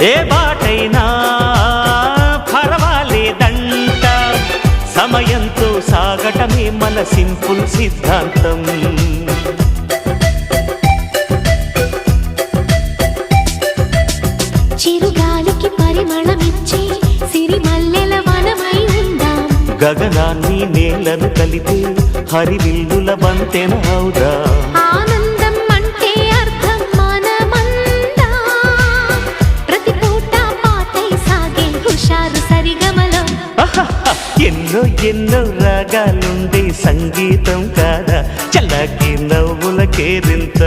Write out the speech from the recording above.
ఏ బాటైనా పర్వాలేదంట, సమయంతో సాగటమే మన సింపుల్ సిద్ధాంతం. చిరుగాలికి పరిమళమిచ్చే సిరిమల్లెల వనమై ఉందాం, గగనాన్ని నేలను కలిపే హరివిల్లుల బంతెన అవుదాం. ఆనందం అంటే అర్థం మనమందా, ప్రతి పూట పాటై సాగే హుషారు సరిగమలో. ఎన్నో ఎన్నో రాగాలుండే సంగీతం కాదా, చల్లకి నవ్వుల కేరింత.